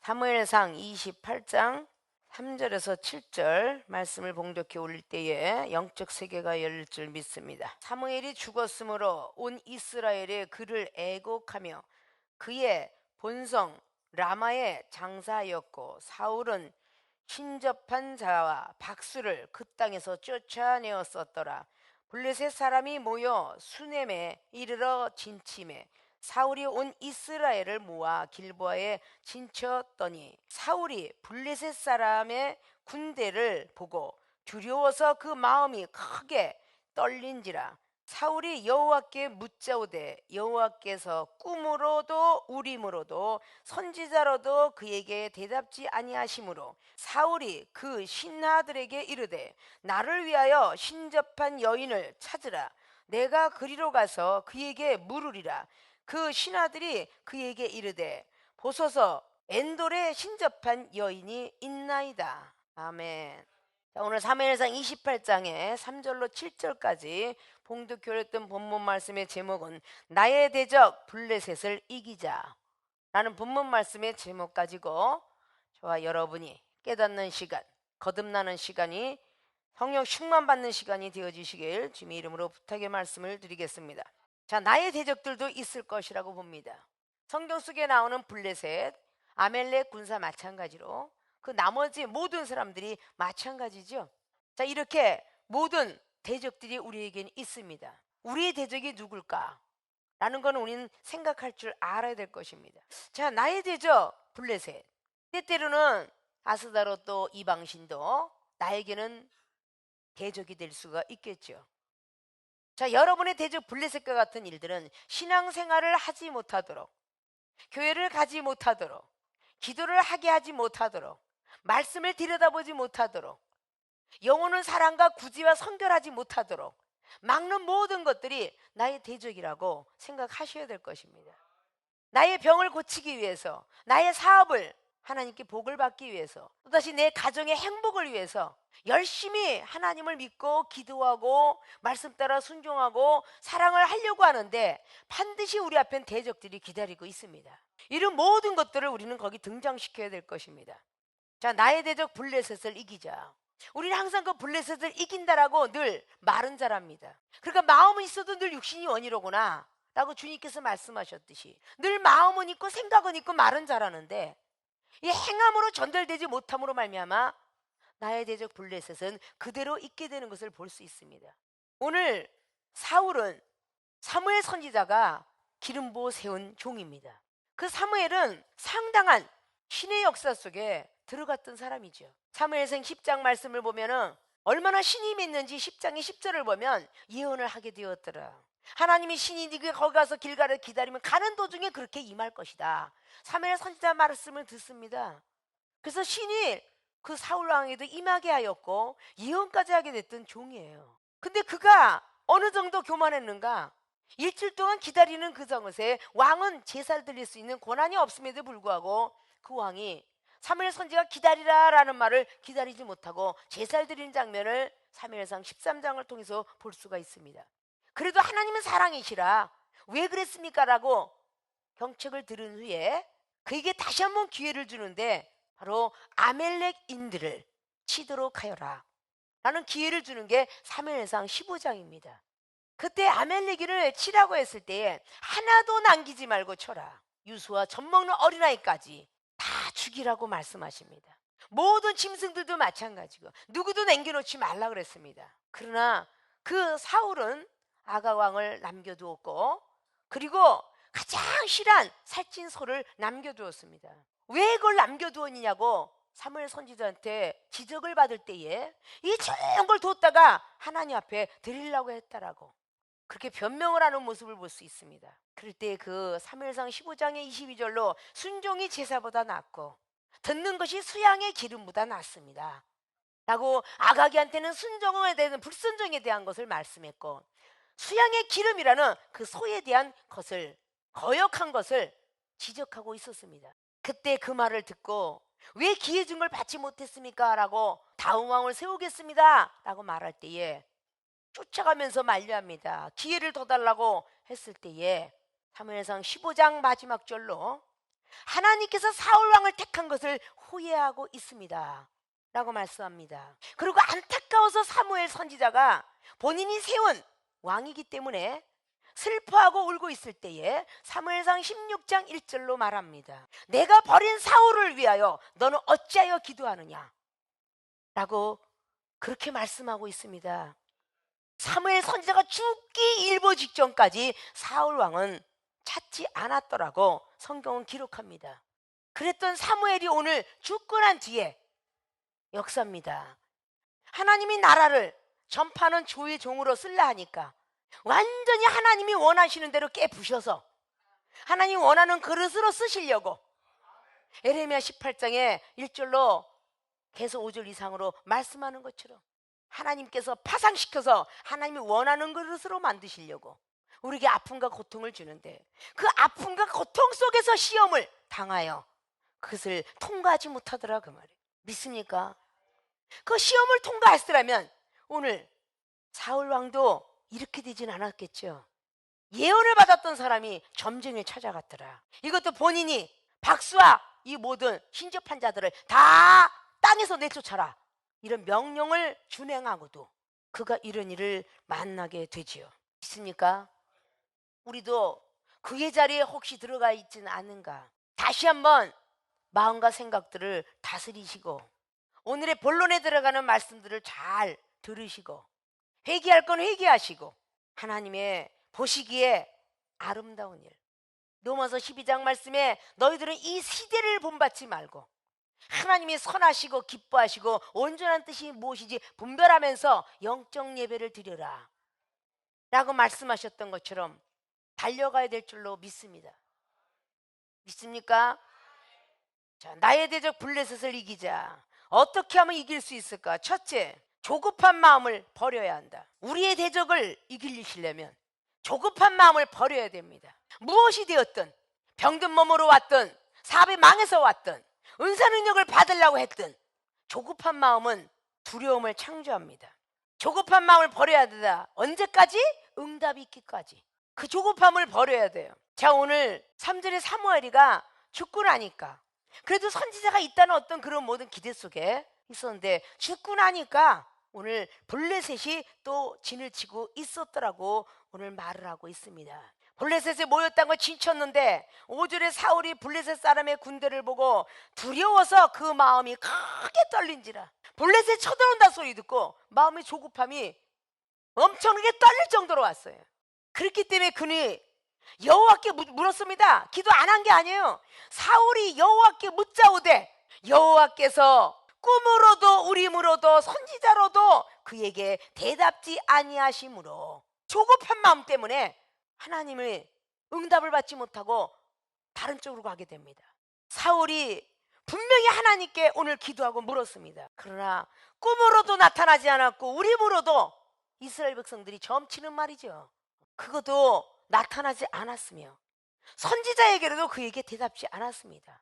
사무엘상 28장 3절에서 7절 말씀을 봉독해 올릴 때에 영적 세계가 열릴 줄 믿습니다. 사무엘이 죽었으므로 온 이스라엘이 그를 애곡하며 그의 본성 라마에 장사하였고, 사울은 신접한 자와 박수를 그 땅에서 쫓아내었었더라. 블레셋 사람이 모여 수넴에 이르러 진침해 사울이 온 이스라엘을 모아 길보아에 진쳤더니, 사울이 블레셋 사람의 군대를 보고 두려워서 그 마음이 크게 떨린지라. 사울이 여호와께 묻자오되 여호와께서 꿈으로도 우림으로도 선지자로도 그에게 대답지 아니하시므로, 사울이 그 신하들에게 이르되 나를 위하여 신접한 여인을 찾으라. 내가 그리로 가서 그에게 물으리라. 그 신하들이 그에게 이르되 보소서, 엔돌에 신접한 여인이 있나이다. 아멘. 자, 오늘 사무엘상 28장의 3절로 7절까지 봉독했던 본문 말씀의 제목은 나의 대적 블레셋을 이기자 라는 본문 말씀의 제목 가지고 저와 여러분이 깨닫는 시간, 거듭나는 시간이, 성령 충만 받는 시간이 되어지시길 주님의 이름으로 부탁의 말씀을 드리겠습니다. 자, 나의 대적들도 있을 것이라고 봅니다. 성경 속에 나오는 블레셋, 아멜렉 군사 마찬가지로 그 나머지 모든 사람들이 마찬가지죠. 자, 이렇게 모든 대적들이 우리에게는 있습니다. 우리의 대적이 누굴까? 라는 건 우리는 생각할 줄 알아야 될 것입니다. 자, 나의 대적 블레셋, 때때로는 아스다롯도 이방신도 나에게는 대적이 될 수가 있겠죠. 자, 여러분의 대적 블레셋과 같은 일들은 신앙생활을 하지 못하도록, 교회를 가지 못하도록, 기도를 하게 하지 못하도록, 말씀을 들여다보지 못하도록, 영혼은 사랑과 구지와 선결하지 못하도록 막는 모든 것들이 나의 대적이라고 생각하셔야 될 것입니다. 나의 병을 고치기 위해서, 나의 사업을 하나님께 복을 받기 위해서, 또다시 내 가정의 행복을 위해서 열심히 하나님을 믿고 기도하고 말씀 따라 순종하고 사랑을 하려고 하는데 반드시 우리 앞엔 대적들이 기다리고 있습니다. 이런 모든 것들을 우리는 거기 등장시켜야 될 것입니다. 자, 나의 대적 블레셋을 이기자. 우리는 항상 그 블레셋을 이긴다라고 늘 말은 잘합니다. 그러니까 마음은 있어도 늘 육신이 원이로구나 라고 주님께서 말씀하셨듯이 늘 마음은 있고 생각은 있고 말은 잘하는데 이 행함으로 전달되지 못함으로 말미암아 나의 대적 블레셋은 그대로 있게 되는 것을 볼 수 있습니다. 오늘 사울은 사무엘 선지자가 기름 부어 세운 종입니다. 그 사무엘은 상당한 신의 역사 속에 들어갔던 사람이죠. 사무엘상 10장 말씀을 보면은 얼마나 신이 맺는지 10장의 10절을 보면 예언을 하게 되었더라. 하나님이 신이 네가 거기 가서 길가를 기다리면 가는 도중에 그렇게 임할 것이다. 사무엘 선지자 말씀을 듣습니다. 그래서 신이 그 사울 왕에도 임하게 하였고 예언까지 하게 됐던 종이에요. 근데 그가 어느 정도 교만했는가? 일주일 동안 기다리는 그 정릇에 왕은 제사를 드릴 수 있는 권한이 없음에도 불구하고 그 왕이 사무엘 선지가 기다리라 라는 말을 기다리지 못하고 제사를 드리는 장면을 사무엘상 13장을 통해서 볼 수가 있습니다. 그래도 하나님은 사랑이시라 왜 그랬습니까? 라고 경책을 들은 후에 그에게 다시 한번 기회를 주는데 바로 아멜렉인들을 치도록 하여라 라는 기회를 주는 게 사무엘상 15장입니다. 그때 아멜렉인을 치라고 했을 때에 하나도 남기지 말고 쳐라. 유수와 젖먹는 어린아이까지 다 죽이라고 말씀하십니다. 모든 짐승들도 마찬가지고 누구도 남겨놓지 말라 그랬습니다. 그러나 그 사울은 아가왕을 남겨두었고 그리고 가장 실한 살찐 소를 남겨두었습니다. 왜 그걸 남겨두었느냐고 사무엘 선지자한테 지적을 받을 때에 이 좋은 걸 뒀다가 하나님 앞에 드리려고 했다라고 그렇게 변명을 하는 모습을 볼 수 있습니다. 그럴 때 그 사무엘상 15장의 22절로 순종이 제사보다 낫고 듣는 것이 수양의 기름보다 낫습니다 라고 아가기한테는 순종에 대한 불순종에 대한 것을 말씀했고 수양의 기름이라는 그 소에 대한 것을 거역한 것을 지적하고 있었습니다. 그때 그 말을 듣고 왜 기회 준 걸 받지 못했습니까? 라고 다음 왕을 세우겠습니다 라고 말할 때에 쫓아가면서 만류합니다. 기회를 더 달라고 했을 때에 사무엘상 15장 마지막 절로 하나님께서 사울 왕을 택한 것을 후회하고 있습니다 라고 말씀합니다. 그리고 안타까워서 사무엘 선지자가 본인이 세운 왕이기 때문에 슬퍼하고 울고 있을 때에 사무엘상 16장 1절로 말합니다. 내가 버린 사울을 위하여 너는 어찌하여 기도하느냐 라고 그렇게 말씀하고 있습니다. 사무엘 선지자가 죽기 일보 직전까지 사울 왕은 찾지 않았더라고 성경은 기록합니다. 그랬던 사무엘이 오늘 죽고 난 뒤에 역사입니다. 하나님이 나라를 전파하는 주의 종으로 쓸라 하니까 완전히 하나님이 원하시는 대로 깨부셔서 하나님이 원하는 그릇으로 쓰시려고 에레미야 18장에 1절로 계속 5절 이상으로 말씀하는 것처럼 하나님께서 파상시켜서 하나님이 원하는 그릇으로 만드시려고 우리에게 아픔과 고통을 주는데 그 아픔과 고통 속에서 시험을 당하여 그것을 통과하지 못하더라 그 말이에요. 믿습니까? 그 시험을 통과했으라면 오늘 사울 왕도 이렇게 되진 않았겠죠. 예언을 받았던 사람이 점쟁이를 찾아갔더라. 이것도 본인이 박수와 이 모든 신접한 자들을 다 땅에서 내쫓아라 이런 명령을 준행하고도 그가 이런 일을 만나게 되지요. 있습니까? 우리도 그의 자리에 혹시 들어가 있지는 않은가? 다시 한번 마음과 생각들을 다스리시고 오늘의 본론에 들어가는 말씀들을 잘 들으시고 회개할 건 회개하시고 하나님의 보시기에 아름다운 일 로마서 12장 말씀에 너희들은 이 시대를 본받지 말고 하나님이 선하시고 기뻐하시고 온전한 뜻이 무엇인지 분별하면서 영적 예배를 드려라 라고 말씀하셨던 것처럼 달려가야 될 줄로 믿습니다. 믿습니까? 자, 나의 대적 블레셋을 이기자. 어떻게 하면 이길 수 있을까? 첫째, 조급한 마음을 버려야 한다. 우리의 대적을 이기시려면 조급한 마음을 버려야 됩니다. 무엇이 되었든 병든 몸으로 왔든 사업이 망해서 왔든 은사 능력을 받으려고 했든 조급한 마음은 두려움을 창조합니다. 조급한 마음을 버려야 된다. 언제까지? 응답이 있기까지. 그 조급함을 버려야 돼요. 자, 오늘 3절에 사무엘이가 죽고 나니까 그래도 선지자가 있다는 어떤 그런 모든 기대 속에 있었는데 죽고 나니까 오늘 블레셋이 또 진을 치고 있었더라고 오늘 말을 하고 있습니다. 블레셋에 모였다는 걸 진쳤는데 5절에 사울이 블레셋 사람의 군대를 보고 두려워서 그 마음이 크게 떨린지라. 블레셋 쳐들어온다 소리 듣고 마음의 조급함이 엄청나게 떨릴 정도로 왔어요. 그렇기 때문에 그는 여호와께 물었습니다. 기도 안 한 게 아니에요. 사울이 여호와께 묻자오되 여호와께서 꿈으로도 우림으로도 선지자로도 그에게 대답지 아니하심으로 조급한 마음 때문에 하나님의 응답을 받지 못하고 다른 쪽으로 가게 됩니다. 사울이 분명히 하나님께 오늘 기도하고 물었습니다. 그러나 꿈으로도 나타나지 않았고 우림으로도 이스라엘 백성들이 점치는 말이죠. 그것도 나타나지 않았으며 선지자에게로도 그에게 대답지 않았습니다.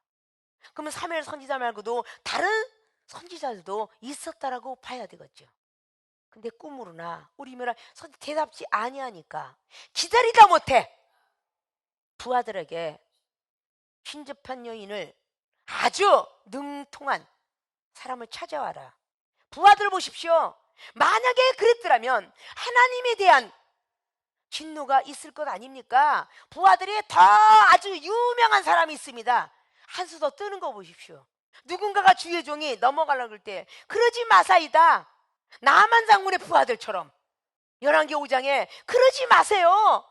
그러면 사무엘 선지자 말고도 다른 선지자들도 있었다라고 봐야 되겠죠. 근데 꿈으로나 우리면나 대답지 아니하니까 기다리다 못해 부하들에게 신접한 여인을 아주 능통한 사람을 찾아와라. 부하들 보십시오. 만약에 그랬더라면 하나님에 대한 진노가 있을 것 아닙니까? 부하들이 더 아주 유명한 사람이 있습니다. 한 수 더 뜨는 거 보십시오. 누군가가 주의 종이 넘어가려고 할 때 그러지 마사이다. 나만 장군의 부하들처럼 열왕기 5장에 그러지 마세요.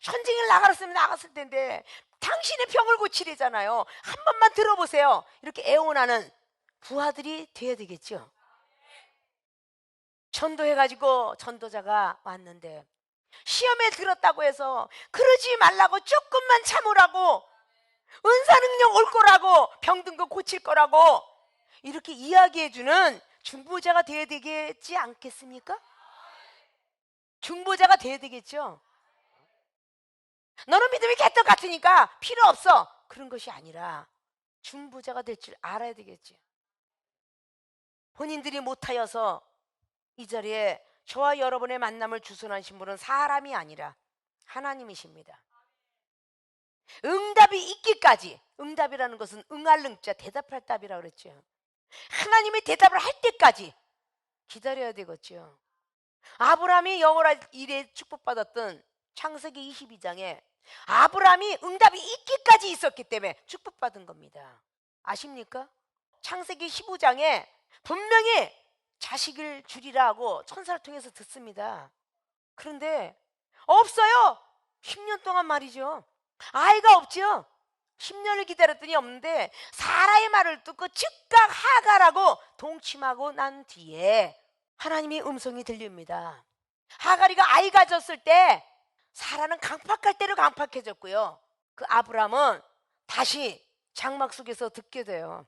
전쟁을 나갔을 텐데 당신의 병을 고치려잖아요. 한 번만 들어보세요. 이렇게 애원하는 부하들이 돼야 되겠죠. 전도해가지고 전도자가 왔는데 시험에 들었다고 해서 그러지 말라고 조금만 참으라고 은사 능력 올 거라고 병든 거 고칠 거라고 이렇게 이야기해주는 중보자가 돼야 되겠지 않겠습니까? 중보자가 돼야 되겠죠. 너는 믿음이 개떡 같으니까 필요 없어 그런 것이 아니라 중보자가 될 줄 알아야 되겠지. 본인들이 못하여서 이 자리에 저와 여러분의 만남을 주선하신 분은 사람이 아니라 하나님이십니다. 응답이 있기까지. 응답이라는 것은 응할 응자, 대답할 답이라고 그랬죠. 하나님의 대답을 할 때까지 기다려야 되겠죠. 아브라함이 영원한 일에 축복받았던 창세기 22장에 아브라함이 응답이 있기까지 있었기 때문에 축복받은 겁니다. 아십니까? 창세기 15장에 분명히 자식을 주리라 하고 천사를 통해서 듣습니다. 그런데 없어요. 10년 동안 말이죠. 아이가 없죠. 10년을 기다렸더니 없는데 사라의 말을 듣고 즉각 하갈하고 동침하고 난 뒤에 하나님의 음성이 들립니다. 하갈이가 아이 가졌을 때 사라는 강팍할 대로 강팍해졌고요. 그 아브라함은 다시 장막 속에서 듣게 돼요.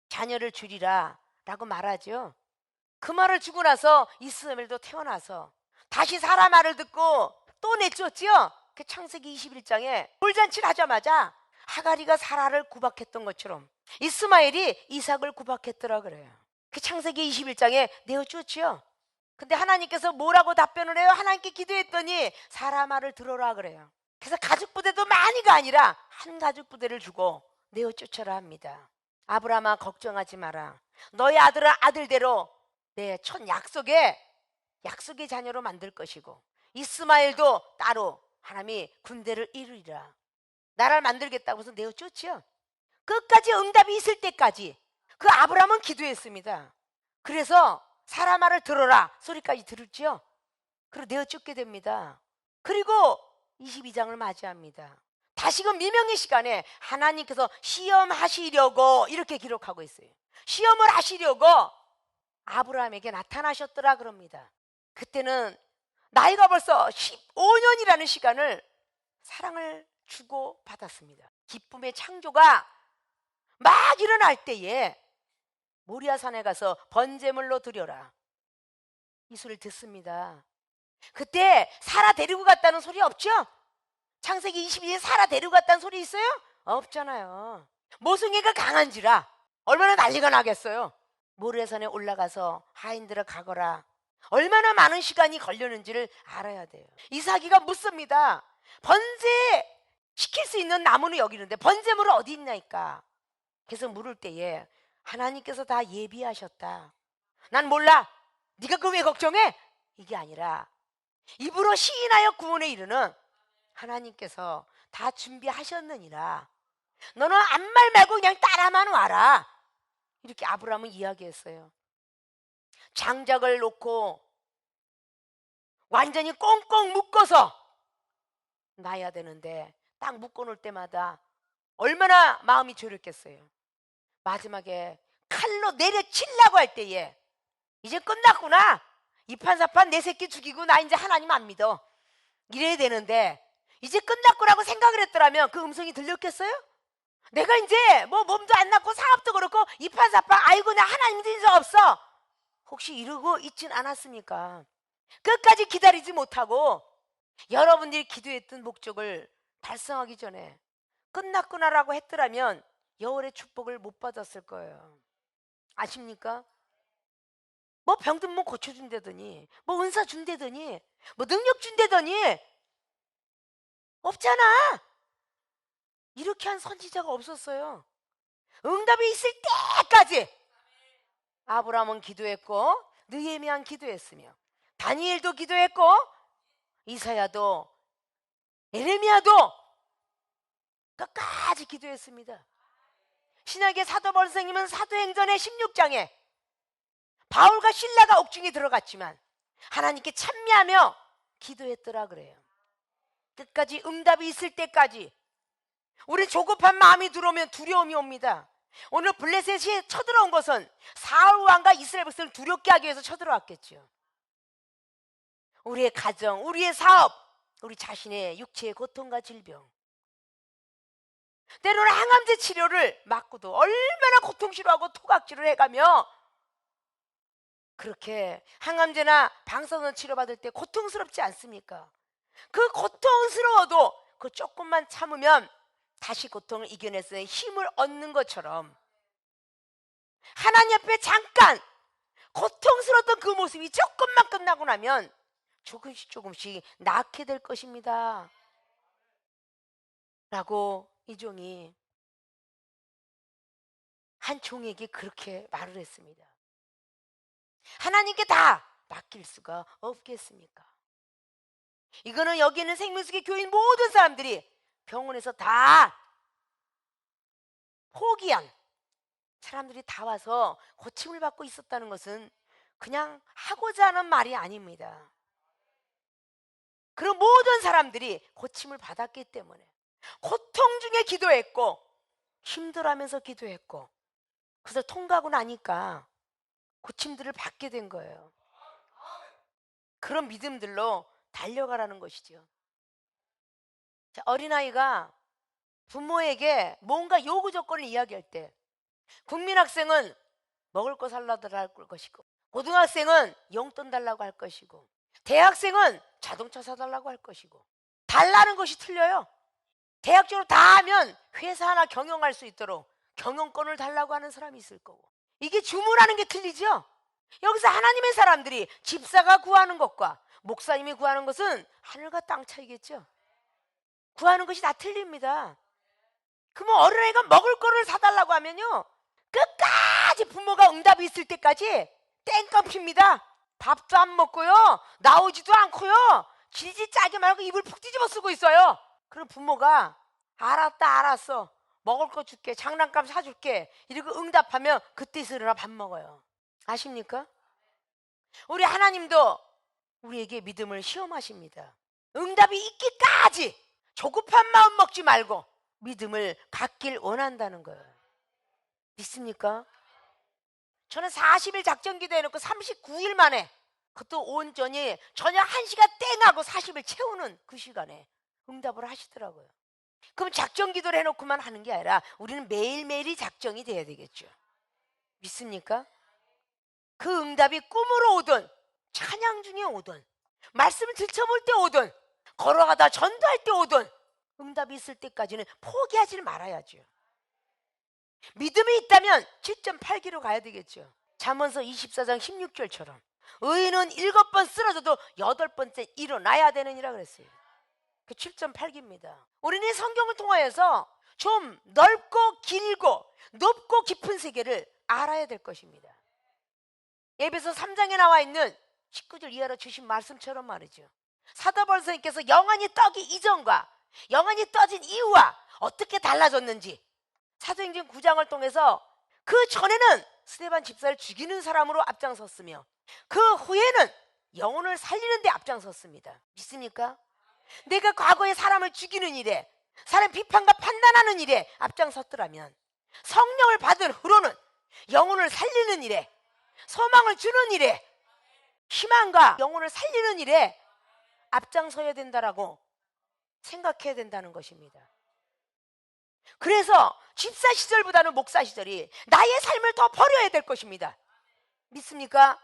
자녀를 주리라 라고 말하죠. 그 말을 주고 나서 이스마엘도 태어나서 다시 사라 말을 듣고 또 내쫓지요. 그 창세기 21장에 돌잔치를 하자마자 하갈이가 사라를 구박했던 것처럼 이스마엘이 이삭을 구박했더라 그래요. 그 창세기 21장에 내어쫓지요. 근데 하나님께서 뭐라고 답변을 해요? 하나님께 기도했더니 사라 말을 들어라 그래요. 그래서 가죽 부대도 많이가 아니라 한 가죽 부대를 주고 내어쫓아라 합니다. 아브라함아 걱정하지 마라. 너희 아들은 아들대로 내 첫 약속의 자녀로 만들 것이고 이스마엘도 따로 하나님이 군대를 이루리라. 나라를 만들겠다고 해서 내어쫓지요. 끝까지 응답이 있을 때까지 그 아브라함은 기도했습니다. 그래서 사라 말을 들어라 소리까지 들었지요. 그리고 내어쫓게 됩니다. 그리고 22장을 맞이합니다. 다시금 미명의 시간에 하나님께서 시험하시려고 이렇게 기록하고 있어요. 시험을 하시려고 아브라함에게 나타나셨더라 그럽니다. 그때는 나이가 벌써 15년이라는 시간을 사랑을 주고 받았습니다. 기쁨의 창조가 막 일어날 때에 모리아산에 가서 번제물로 드려라 이 소리를 듣습니다. 그때 사라 데리고 갔다는 소리 없죠? 창세기 22에 사라 데리고 갔다는 소리 있어요? 없잖아요. 모성애가 강한지라 얼마나 난리가 나겠어요. 모리아산에 올라가서 하인들을 가거라. 얼마나 많은 시간이 걸렸는지를 알아야 돼요. 이삭이가 묻습니다. 번제 시킬 수 있는 나무는 여기 있는데 번제물은 어디 있나이까? 그래서 물을 때에 하나님께서 다 예비하셨다. 난 몰라. 네가 그거 왜 걱정해? 이게 아니라 입으로 시인하여 구원에 이르는 하나님께서 다 준비하셨느니라. 너는 아무 말 말고 그냥 따라만 와라. 이렇게 아브라함은 이야기했어요. 장작을 놓고 완전히 꽁꽁 묶어서 놔야 되는데 딱 묶어놓을 때마다 얼마나 마음이 졸였겠어요. 마지막에 칼로 내려치려고 할 때에 이제 끝났구나. 이판사판 내 새끼 죽이고 나 이제 하나님 안 믿어. 이래야 되는데 이제 끝났구라고 생각을 했더라면 그 음성이 들렸겠어요? 내가 이제 뭐 몸도 안 났고 사업도 그렇고 이판사판 아이고 나 하나님 믿은 적 없어. 혹시 이러고 있진 않았습니까? 끝까지 기다리지 못하고 여러분들이 기도했던 목적을 달성하기 전에 끝났구나라고 했더라면 여월의 축복을 못 받았을 거예요. 아십니까? 뭐 병든 뭐 고쳐준다더니 뭐 은사 준다더니 뭐 능력 준다더니 없잖아. 이렇게 한 선지자가 없었어요. 응답이 있을 때까지 아브라함은 기도했고 느헤미야는 기도했으며 다니엘도 기도했고 이사야도 에레미야도 끝까지 기도했습니다. 신약의 사도 바울 선생님은 사도행전의 16장에 바울과 실라가 옥중에 들어갔지만 하나님께 찬미하며 기도했더라 그래요. 끝까지 응답이 있을 때까지. 우리 조급한 마음이 들어오면 두려움이 옵니다. 오늘 블레셋이 쳐들어온 것은 사울 왕과 이스라엘 백성을 두렵게 하기 위해서 쳐들어왔겠죠. 우리의 가정, 우리의 사업, 우리 자신의 육체의 고통과 질병, 때로는 항암제 치료를 맞고도 얼마나 고통스러워하고 토각질을 해가며 그렇게 항암제나 방사선 치료받을 때 고통스럽지 않습니까? 그 고통스러워도 그 조금만 참으면 다시 고통을 이겨내서 힘을 얻는 것처럼 하나님 앞에 잠깐 고통스러웠던 그 모습이 조금만 끝나고 나면 조금씩 낫게 될 것입니다. 라고 이 종이 한 종에게 그렇게 말을 했습니다. 하나님께 다 맡길 수가 없겠습니까? 이거는 여기 있는 생명수계 교인 모든 사람들이 병원에서 다 포기한 사람들이 다 와서 고침을 받고 있었다는 것은 그냥 하고자 하는 말이 아닙니다. 그런 모든 사람들이 고침을 받았기 때문에 고통 중에 기도했고 힘들어하면서 기도했고 그래서 통과하고 나니까 고침들을 받게 된 거예요. 그런 믿음들로 달려가라는 것이죠. 자, 어린아이가 부모에게 뭔가 요구 조건을 이야기할 때 국민학생은 먹을 거 살라고 할 것이고 고등학생은 용돈 달라고 할 것이고 대학생은 자동차 사달라고 할 것이고 달라는 것이 틀려요. 대학적으로 다 하면 회사 하나 경영할 수 있도록 경영권을 달라고 하는 사람이 있을 거고 이게 주문하는 게 틀리죠. 여기서 하나님의 사람들이 집사가 구하는 것과 목사님이 구하는 것은 하늘과 땅 차이겠죠. 구하는 것이 다 틀립니다. 그러면 어린아이가 먹을 거를 사달라고 하면요 끝까지 부모가 응답이 있을 때까지 땡깡핍니다. 밥도 안 먹고요 나오지도 않고요 질질 짜게 말고 입을 푹 뒤집어 쓰고 있어요. 그럼 부모가 알았다 알았어 먹을 거 줄게 장난감 사줄게 이러고 응답하면 그때 일어나 밥 먹어요. 아십니까? 우리 하나님도 우리에게 믿음을 시험하십니다. 응답이 있기까지 조급한 마음 먹지 말고 믿음을 갖길 원한다는 거예요. 믿습니까? 저는 40일 작전기도 해놓고 39일 만에 그것도 온전히 저녁 1시간 땡하고 40일 채우는 그 시간에 응답을 하시더라고요. 그럼 작전기도를 해놓고만 하는 게 아니라 우리는 매일매일이 작정이 돼야 되겠죠. 믿습니까? 그 응답이 꿈으로 오든 찬양 중에 오든 말씀을 들춰볼 때 오든 걸어가다 전도할 때 오든 응답이 있을 때까지는 포기하지 말아야죠. 믿음이 있다면 7.8기로 가야 되겠죠. 잠언서 24장 16절처럼 의인은 7번 쓰러져도 8번째 일어나야 되느니라 그랬어요. 그 7.8기입니다. 우리는 성경을 통하여서 좀 넓고 길고 높고 깊은 세계를 알아야 될 것입니다. 에베소 3장에 나와 있는 19절 이하로 주신 말씀처럼 말이죠. 사도 바울 선생님께서 영안이 떠기 이전과 영안이 떠진 이후와 어떻게 달라졌는지 사도행전 9장을 통해서 그 전에는 스데반 집사를 죽이는 사람으로 앞장섰으며 그 후에는 영혼을 살리는 데 앞장섰습니다. 믿습니까? 내가 과거에 사람을 죽이는 일에 사람 비판과 판단하는 일에 앞장섰더라면 성령을 받은 후로는 영혼을 살리는 일에 소망을 주는 일에 희망과 영혼을 살리는 일에 앞장서야 된다라고 생각해야 된다는 것입니다. 그래서 집사 시절보다는 목사 시절이 나의 삶을 더 버려야 될 것입니다. 믿습니까?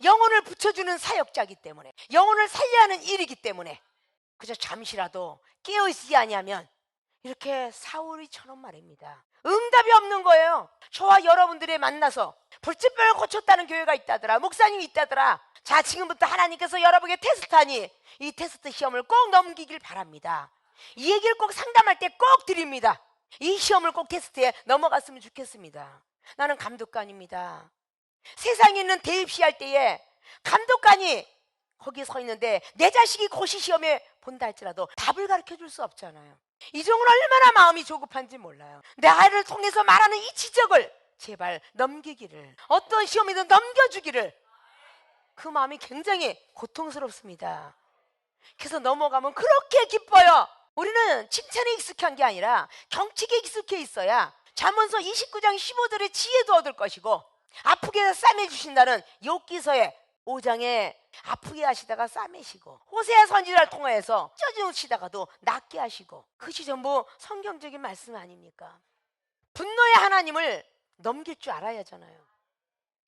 영혼을 붙여주는 사역자이기 때문에 영혼을 살려야 하는 일이기 때문에 그저 잠시라도 깨어있지 아니하면 이렇게 사울이처럼 말입니다. 응답이 없는 거예요. 저와 여러분들이 만나서 불치병을 고쳤다는 교회가 있다더라 목사님이 있다더라. 자 지금부터 하나님께서 여러분에게 테스트하니 이 테스트 시험을 꼭 넘기길 바랍니다. 이 얘기를 꼭 상담할 때 꼭 드립니다. 이 시험을 꼭 테스트에 넘어갔으면 좋겠습니다. 나는 감독관입니다. 세상에 있는 대입시할 때에 감독관이 거기에 서 있는데 내 자식이 고시 시험에 본다 할지라도 답을 가르쳐 줄 수 없잖아요. 이 종은 얼마나 마음이 조급한지 몰라요. 내 아이를 통해서 말하는 이 지적을 제발 넘기기를 어떤 시험이든 넘겨주기를 그 마음이 굉장히 고통스럽습니다. 그래서 넘어가면 그렇게 기뻐요. 우리는 칭찬에 익숙한 게 아니라 경책에 익숙해 있어야 잠언서 29장 15절의 지혜도 얻을 것이고 아프게 해서 싸매주신다는 욥기서의 5장에 아프게 하시다가 싸매시고 호세아 선지자를 통하여서 쪄주시다가도 낫게 하시고 그것이 전부 성경적인 말씀 아닙니까? 분노의 하나님을 넘길 줄 알아야 하잖아요.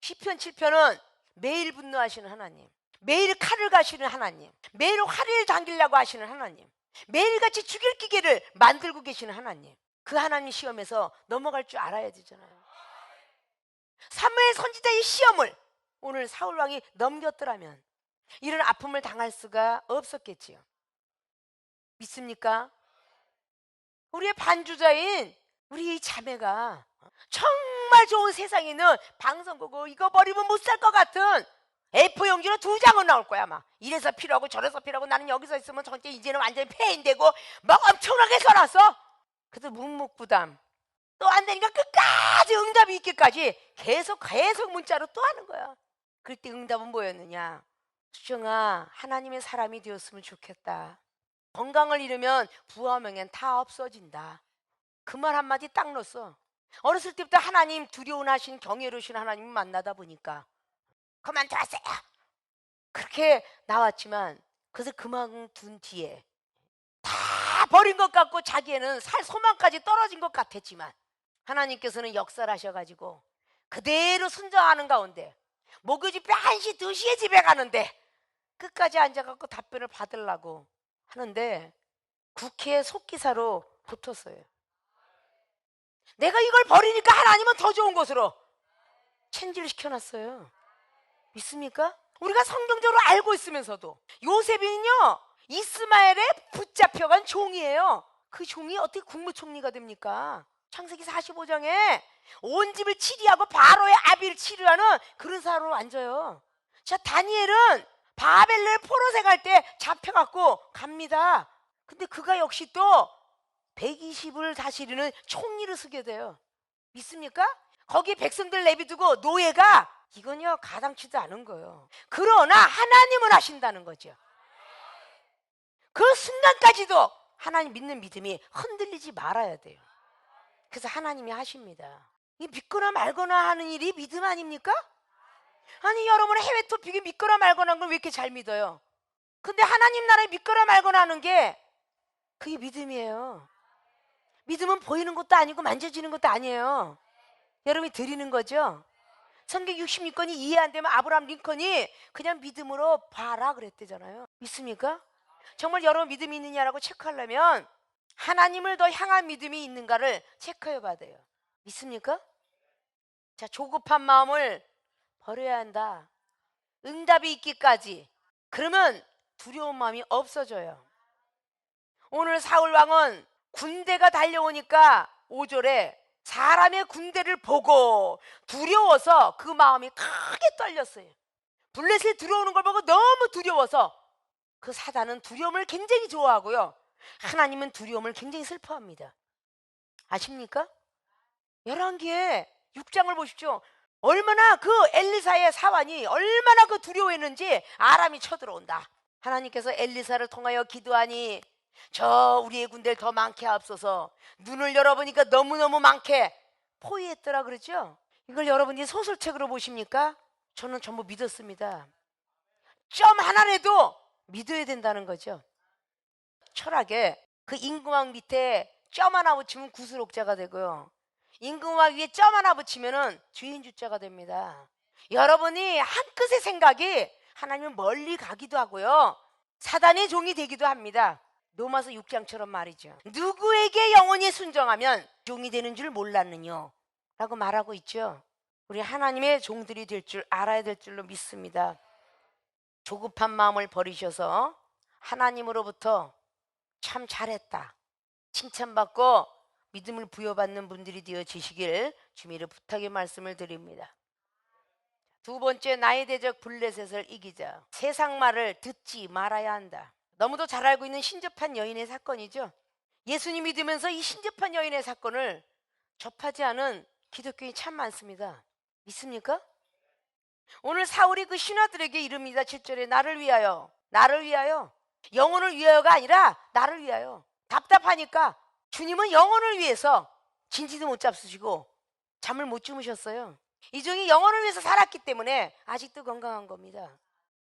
시편 7편은 매일 분노하시는 하나님, 매일 칼을 가시는 하나님, 매일 화를 당기려고 하시는 하나님, 매일같이 죽일 기계를 만들고 계시는 하나님, 그 하나님 시험에서 넘어갈 줄 알아야 되잖아요. 사무엘 선지자의 시험을 오늘 사울왕이 넘겼더라면 이런 아픔을 당할 수가 없었겠지요. 믿습니까? 우리의 반주자인 우리 이 자매가 정말 좋은 세상에 있는 방송국을 이거 버리면 못 살 것 같은 A4 용지로 2장은 나올 거야. 막 이래서 필요하고 저래서 필요하고 나는 여기서 있으면 전체 이제는 완전히 폐인되고 막 엄청나게 써놨어. 그래도 묵묵부담 또 안 되니까 끝까지 응답이 있기까지 계속 문자로 또 하는 거야. 그때 응답은 뭐였느냐? 수정아, 하나님의 사람이 되었으면 좋겠다. 건강을 잃으면 부와 명예는 다 없어진다. 그 말 한마디 딱 넣었어. 어렸을 때부터 하나님 두려워하신 경외로우신 하나님을 만나다 보니까 그만두었어요. 그렇게 나왔지만 그래서 그만둔 뒤에 다 버린 것 같고 자기에는 살 소망까지 떨어진 것 같았지만 하나님께서는 역사를 하셔가지고 그대로 순정하는 가운데 목요 집회 1시 2시에 집에 가는데 끝까지 앉아갖고 답변을 받으려고 하는데 국회에 속기사로 붙었어요. 내가 이걸 버리니까 하나님은 더 좋은 곳으로 체인지를 시켜놨어요. 믿습니까? 우리가 성경적으로 알고 있으면서도 요셉은요 이스마엘에 붙잡혀간 종이에요. 그 종이 어떻게 국무총리가 됩니까? 창세기 45장에 온 집을 치리하고 바로의 아비를 치르라는 그런 사람으로 앉아요. 자, 다니엘은 바벨론에 포로세 갈 때 잡혀갖고 갑니다. 근데 그가 역시 또 120을 다스리는 총리를 쓰게 돼요. 믿습니까? 거기 백성들 내비두고 노예가 이건요 가당치도 않은 거예요. 그러나 하나님은 하신다는 거죠. 그 순간까지도 하나님 믿는 믿음이 흔들리지 말아야 돼요. 그래서 하나님이 하십니다. 이 믿거나 말거나 하는 일이 믿음 아닙니까? 아니 여러분 해외 토픽이 믿거나 말거나 하는 걸 왜 이렇게 잘 믿어요? 근데 하나님 나라에 믿거나 말거나 하는 게 그게 믿음이에요. 믿음은 보이는 것도 아니고 만져지는 것도 아니에요. 여러분이 드리는 거죠. 성경 66권이 이해 안 되면 아브라함 링컨이 그냥 믿음으로 봐라 그랬대잖아요. 믿습니까? 정말 여러분 믿음이 있느냐라고 체크하려면 하나님을 더 향한 믿음이 있는가를 체크해 봐야 돼요. 믿습니까? 자, 조급한 마음을 버려야 한다. 응답이 있기까지. 그러면 두려운 마음이 없어져요. 오늘 사울 왕은 군대가 달려오니까 5절에 사람의 군대를 보고 두려워서 그 마음이 크게 떨렸어요. 블레셋이 들어오는 걸 보고 너무 두려워서 그 사단은 두려움을 굉장히 좋아하고요. 하나님은 두려움을 굉장히 슬퍼합니다. 아십니까? 열왕기에 6장을 보십시오. 얼마나 그 엘리사의 사환이 얼마나 그 두려워했는지 아람이 쳐들어온다. 하나님께서 엘리사를 통하여 기도하니 저 우리의 군대를 더 많게 하옵소서. 눈을 열어보니까 너무너무 많게 포위했더라 그러죠. 이걸 여러분이 소설책으로 보십니까? 저는 전부 믿었습니다. 점 하나라도 믿어야 된다는 거죠. 철학에 그 임금왕 밑에 점 하나 붙이면 구슬옥자가 되고요. 임금왕 위에 점 하나 붙이면은 주인주자가 됩니다. 여러분이 한 끗의 생각이 하나님은 멀리 가기도 하고요. 사단의 종이 되기도 합니다. 로마서 6장처럼 말이죠. 누구에게 영원히 순종하면 종이 되는 줄 몰랐느뇨 라고 말하고 있죠. 우리 하나님의 종들이 될 줄 알아야 될 줄로 믿습니다. 조급한 마음을 버리셔서 하나님으로부터 참 잘했다 칭찬받고 믿음을 부여받는 분들이 되어지시길 주미를 부탁의 말씀을 드립니다. 두 번째, 나의 대적 블레셋을 이기자. 세상 말을 듣지 말아야 한다. 너무도 잘 알고 있는 신접한 여인의 사건이죠. 예수님 믿으면서 이 신접한 여인의 사건을 접하지 않은 기독교인이 참 많습니다. 믿습니까? 오늘 사울이 그 신하들에게 이릅니다. 7절에 나를 위하여, 나를 위하여. 영혼을 위하여가 아니라 나를 위하여. 답답하니까 주님은 영혼을 위해서 진지도 못 잡수시고 잠을 못 주무셨어요. 이 종이 영혼을 위해서 살았기 때문에 아직도 건강한 겁니다.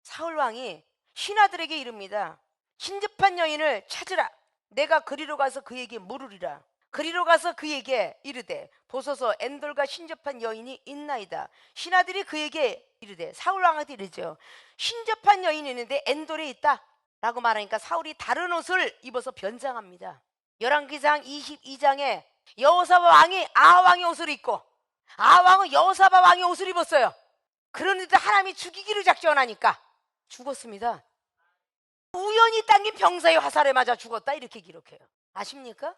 사울 왕이 신하들에게 이릅니다. 신접한 여인을 찾으라. 내가 그리로 가서 그에게 물으리라. 그리로 가서 그에게 이르되 보소서 엔돌과 신접한 여인이 있나이다. 신하들이 그에게 이르되 사울 왕한테 이르죠. 신접한 여인이 있는데 엔돌에 있다 라고 말하니까 사울이 다른 옷을 입어서 변장합니다. 열왕기상 22장에 여호사밧 왕이 아하왕의 옷을 입고 아하왕은 여호사밧 왕의 옷을 입었어요. 그런데도 하나님이 죽이기를 작정하니까 죽었습니다. 우연히 당긴 병사의 화살에 맞아 죽었다 이렇게 기록해요. 아십니까?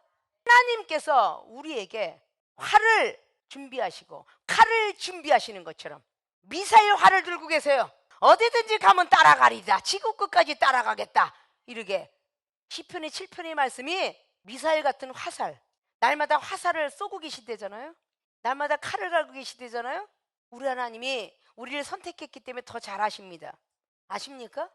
하나님께서 우리에게 활을 준비하시고 칼을 준비하시는 것처럼 미사일 활을 들고 계세요. 어디든지 가면 따라가리다. 지구 끝까지 따라가겠다. 이렇게 시편의 7편의 말씀이 미사일 같은 화살, 날마다 화살을 쏘고 계시대잖아요. 날마다 칼을 갈고 계시대잖아요. 우리 하나님이 우리를 선택했기 때문에 더 잘하십니다. 아십니까?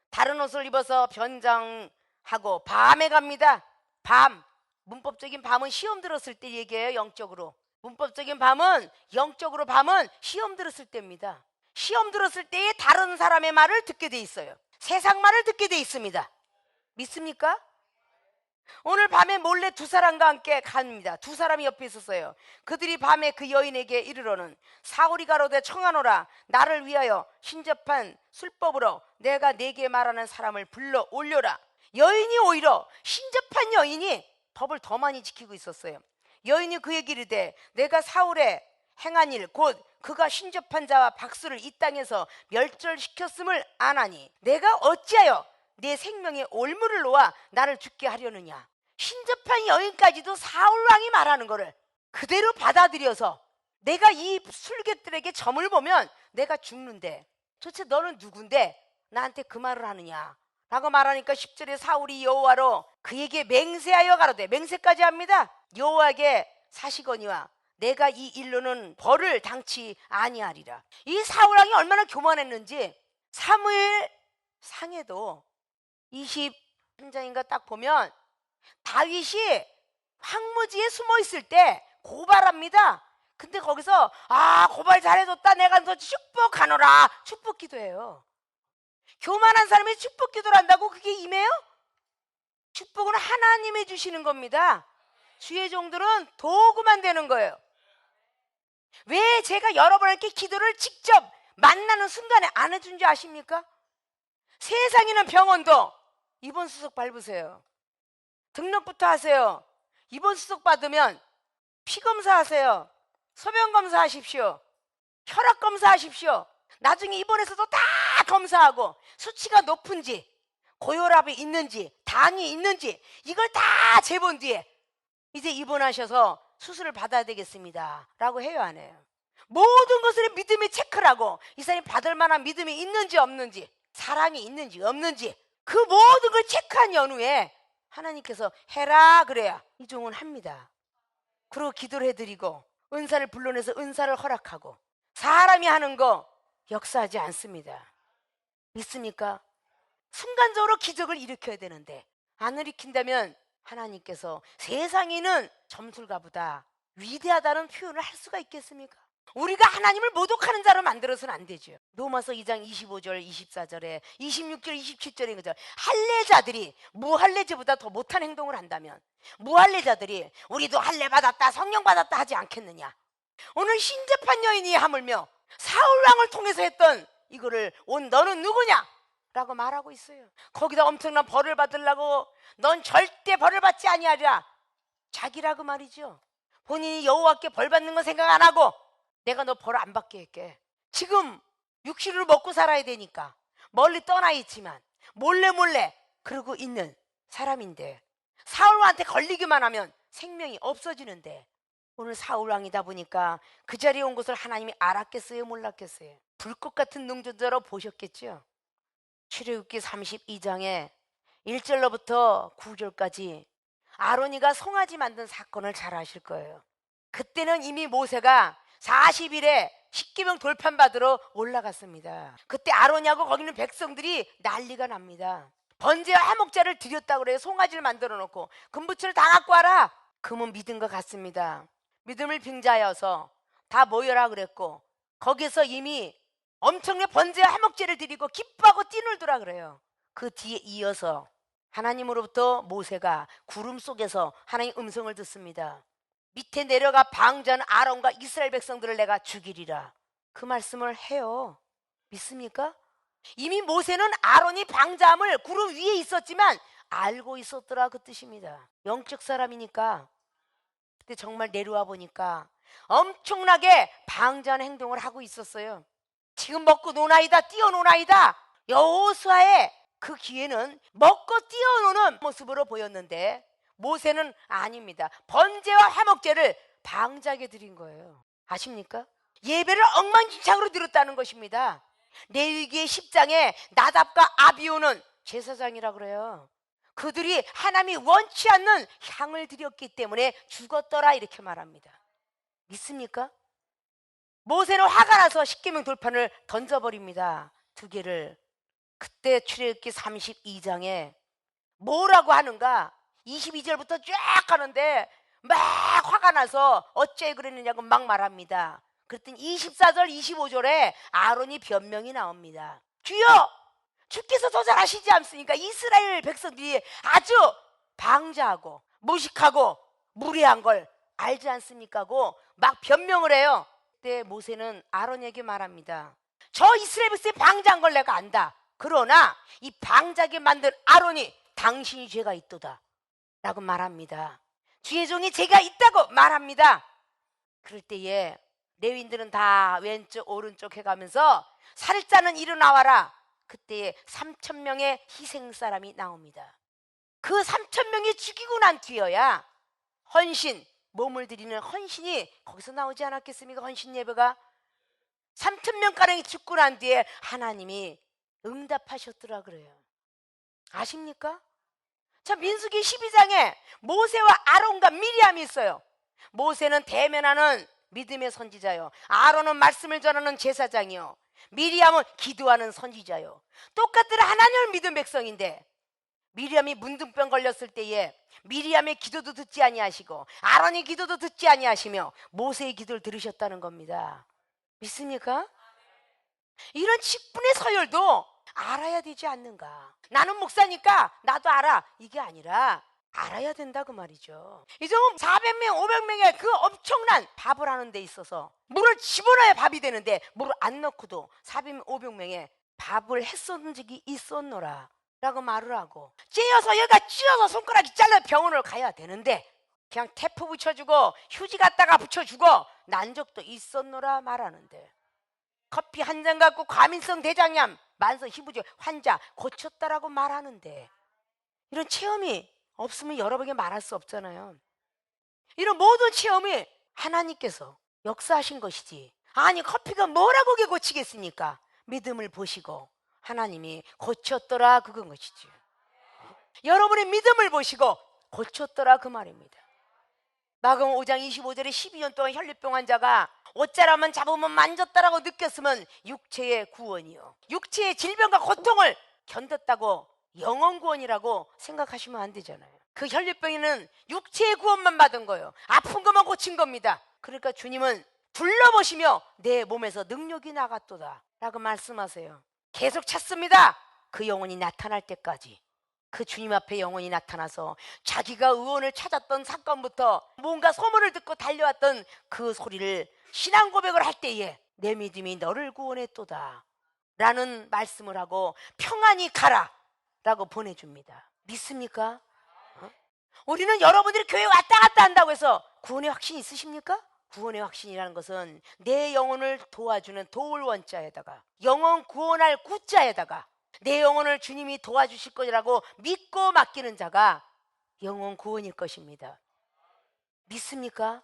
다른 옷을 입어서 변장하고 밤에 갑니다. 밤, 문법적인 밤은 시험 들었을 때 얘기해요. 영적으로. 문법적인 밤은, 영적으로 밤은 시험 들었을 때입니다. 시험 들었을 때에 다른 사람의 말을 듣게 돼 있어요. 세상 말을 듣게 돼 있습니다. 믿습니까? 오늘 밤에 몰래 두 사람과 함께 갑니다. 두 사람이 옆에 있었어요. 그들이 밤에 그 여인에게 이르러는 사울이 가로되 청하노라, 나를 위하여 신접한 술법으로 내가 네게 말하는 사람을 불러 올려라. 여인이 오히려 신접한 여인이 법을 더 많이 지키고 있었어요. 여인이 그에게 이르되 내가 사울의 행한 일 곧 그가 신접한 자와 박수를 이 땅에서 멸절시켰음을 아나니 내가 어찌하여 내 생명에 올무를 놓아 나를 죽게 하려느냐. 신접한 여인까지도 사울왕이 말하는 거를 그대로 받아들여서 내가 이 술객들에게 점을 보면 내가 죽는데 도대체 너는 누군데 나한테 그 말을 하느냐 라고 말하니까 10절에 사울이 여호와로 그에게 맹세하여 가로되, 맹세까지 합니다. 여호와에게 사시거니와 내가 이 일로는 벌을 당치 아니하리라. 이 사울왕이 얼마나 교만했는지 사무엘 상에도 23장인가 딱 보면 다윗이 황무지에 숨어 있을 때 고발합니다. 근데 거기서 고발 잘해줬다, 내가 너 축복하노라, 축복 기도해요. 교만한 사람이 축복 기도를 한다고 그게 임해요? 축복은 하나님이 주시는 겁니다. 주의 종들은 도구만 되는 거예요. 왜 제가 여러분에게 기도를 직접 만나는 순간에 안 해준 줄 아십니까? 세상에 있는 병원도 입원 수속 밟으세요. 등록부터 하세요. 입원 수속 받으면 피 검사하세요. 소변 검사하십시오. 혈압 검사하십시오. 나중에 입원해서도 다 검사하고 수치가 높은지 고혈압이 있는지 당이 있는지 이걸 다 재본 뒤에 이제 입원하셔서 수술을 받아야 되겠습니다 라고 해요, 안 해요? 모든 것을 믿음의 체크를 하고 이 사람이 받을 만한 믿음이 있는지 없는지, 사랑이 있는지 없는지 그 모든 걸 체크한 연후에 하나님께서 해라 그래야 이 종은 합니다. 그리고 기도를 해드리고 은사를 불러내서 은사를 허락하고 사람이 하는 거 역사하지 않습니다. 믿습니까? 순간적으로 기적을 일으켜야 되는데 안 일으킨다면 하나님께서 세상에는 점술가보다 위대하다는 표현을 할 수가 있겠습니까? 우리가 하나님을 모독하는 자로 만들어서는 안 되죠. 로마서 2장 25절 24절에 26절 27절인 거죠. 할례자들이 무할례자보다 더 못한 행동을 한다면 무할례자들이 우리도 할례 받았다 성령 받았다 하지 않겠느냐. 오늘 신접한 여인이 하물며 사울왕을 통해서 했던 이거를 온 너는 누구냐 라고 말하고 있어요. 거기다 엄청난 벌을 받으려고 넌 절대 벌을 받지 아니하리라 자기라고 말이죠. 본인이 여호와께 벌 받는 거 생각 안 하고 내가 너 벌 안 받게 할게. 지금 육신으로 먹고 살아야 되니까 멀리 떠나 있지만 몰래 그러고 있는 사람인데 사울왕한테 걸리기만 하면 생명이 없어지는데 오늘 사울왕이다 보니까 그 자리에 온 것을 하나님이 알았겠어요 몰랐겠어요? 불꽃 같은 능조자로 보셨겠죠. 출애굽기 32장에 1절로부터 9절까지 아론이가 송아지 만든 사건을 잘 아실 거예요. 그때는 이미 모세가 40일에 십계명 돌판받으러 올라갔습니다. 그때 아론이하고 거기는 백성들이 난리가 납니다. 번제와 화목제를 드렸다고 그래요. 송아지를 만들어 놓고 금부치를 다 갖고 와라. 금은 믿은 것 같습니다. 믿음을 빙자하여서 다 모여라 그랬고 거기서 이미 엄청난 번제와 화목제를 드리고 기뻐하고 뛰놀더라 그래요. 그 뒤에 이어서 하나님으로부터 모세가 구름 속에서 하나님 음성을 듣습니다. 밑에 내려가 방자한 아론과 이스라엘 백성들을 내가 죽이리라. 그 말씀을 해요. 믿습니까? 이미 모세는 아론이 방자함을 구름 위에 있었지만 알고 있었더라 그 뜻입니다. 영적 사람이니까. 근데 정말 내려와 보니까 엄청나게 방자한 행동을 하고 있었어요. 지금 먹고 노나이다 뛰어노나이다. 여호수아의 그 기회는 먹고 뛰어노는 모습으로 보였는데 모세는 아닙니다. 번제와 화목제를 방자하게 드린 거예요. 아십니까? 예배를 엉망진창으로 드렸다는 것입니다. 레위기의 10장에 나답과 아비후는 제사장이라 그래요. 그들이 하나님이 원치 않는 향을 드렸기 때문에 죽었더라 이렇게 말합니다. 믿습니까? 모세는 화가 나서 십계명 돌판을 던져버립니다. 두 개를. 그때 출애굽기 32장에 뭐라고 하는가? 22절부터 쫙 가는데 막 화가 나서 어째 그랬느냐고 막 말합니다. 그랬더니 24절 25절에 아론이 변명이 나옵니다. 주여, 주께서 더 잘 아시지 않습니까? 이스라엘 백성들이 아주 방자하고 무식하고 무례한 걸 알지 않습니까? 하고 막 변명을 해요. 그때 모세는 아론에게 말합니다. 저 이스라엘 백성이 방자한 걸 내가 안다. 그러나 이 방자하게 만든 아론이 당신이 죄가 있도다 라고 말합니다. 주의 종이 죄가 있다고 말합니다. 그럴 때에 레위인들은 다 왼쪽 오른쪽 해가면서 살자는 일어나와라. 그때에 3,000명의 희생사람이 나옵니다. 그 3,000명이 죽이고 난 뒤여야 헌신, 몸을 드리는 헌신이 거기서 나오지 않았겠습니까? 헌신 예배가 3,000명가량이 죽고 난 뒤에 하나님이 응답하셨더라 그래요. 아십니까? 자, 민수기 12장에 모세와 아론과 미리암이 있어요. 모세는 대면하는 믿음의 선지자요, 아론은 말씀을 전하는 제사장이요, 미리암은 기도하는 선지자요. 똑같은 하나님을 믿은 백성인데 미리암이 문둥병 걸렸을 때에 미리암의 기도도 듣지 아니하시고 아론의 기도도 듣지 아니하시며 모세의 기도를 들으셨다는 겁니다. 믿습니까? 이런 10분의 서열도 알아야 되지 않는가? 나는 목사니까 나도 알아, 이게 아니라 알아야 된다 그 말이죠. 이제 400명 500명의 그 엄청난 밥을 하는 데 있어서 물을 집어넣어야 밥이 되는데 물을 안 넣고도 400명 500명의 밥을 했었는 적이 있었노라 라고 말을 하고, 찌어서 여기가 찌어서 손가락이 잘려 병원을 가야 되는데 그냥 테프 붙여주고 휴지 갖다가 붙여주고 난 적도 있었노라 말하는데, 커피 한 잔 갖고 과민성 대장염 만성 희부종 환자 고쳤다라고 말하는데 이런 체험이 없으면 여러분에게 말할 수 없잖아요. 이런 모든 체험이 하나님께서 역사하신 것이지, 아니 커피가 뭐라고 그게 고치겠습니까? 믿음을 보시고 하나님이 고쳤더라 그건 것이지. 여러분의 믿음을 보시고 고쳤더라 그 말입니다. 마가복음 5장 25절에 12년 동안 혈류병 환자가 옷자락만 잡으면 만졌다라고 느꼈으면 육체의 구원이요, 육체의 질병과 고통을 견뎠다고 영원 구원이라고 생각하시면 안 되잖아요. 그 혈류병에는 육체의 구원만 받은 거예요. 아픈 것만 고친 겁니다. 그러니까 주님은 둘러보시며 내 몸에서 능력이 나갔도다 라고 말씀하세요. 계속 찾습니다. 그 영혼이 나타날 때까지. 그 주님 앞에 영혼이 나타나서 자기가 의원을 찾았던 사건부터 뭔가 소문을 듣고 달려왔던 그 소리를 신앙 고백을 할 때에 내 믿음이 너를 구원했도다 라는 말씀을 하고 평안히 가라 라고 보내줍니다. 믿습니까? 우리는 여러분들이 교회 왔다 갔다 한다고 해서 구원의 확신 있으십니까? 구원의 확신이라는 것은 내 영혼을 도와주는 도울 원자에다가 영혼 구원할 구자에다가 내 영혼을 주님이 도와주실 것이라고 믿고 맡기는 자가 영혼 구원일 것입니다. 믿습니까?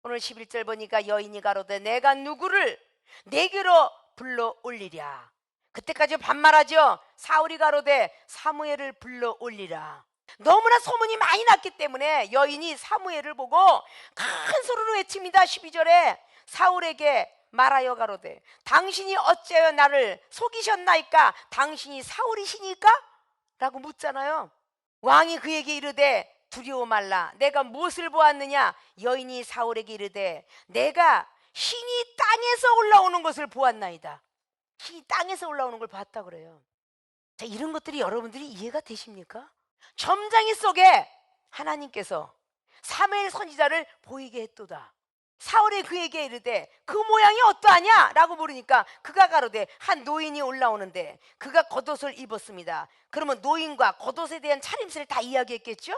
오늘 11절 보니까 여인이 가로되 내가 누구를 내게로 불러 올리랴. 그때까지 반말하죠. 사울이 가로되 사무엘을 불러 올리라. 너무나 소문이 많이 났기 때문에 여인이 사무엘을 보고 큰 소리로 외칩니다. 12절에 사울에게 말하여 가로되 당신이 어찌하여 나를 속이셨나이까? 당신이 사울이시니까? 라고 묻잖아요. 왕이 그에게 이르되 두려워 말라. 내가 무엇을 보았느냐? 여인이 사울에게 이르되 내가 신이 땅에서 올라오는 것을 보았나이다. 신이 땅에서 올라오는 걸 봤다 그래요. 자, 이런 것들이 여러분들이 이해가 되십니까? 점장이 속에 하나님께서 사무엘 선지자를 보이게 했도다. 사울이 그에게 이르되 그 모양이 어떠하냐? 라고 물으니까 그가 가로되 한 노인이 올라오는데 그가 겉옷을 입었습니다. 그러면 노인과 겉옷에 대한 차림새를 다 이야기했겠죠?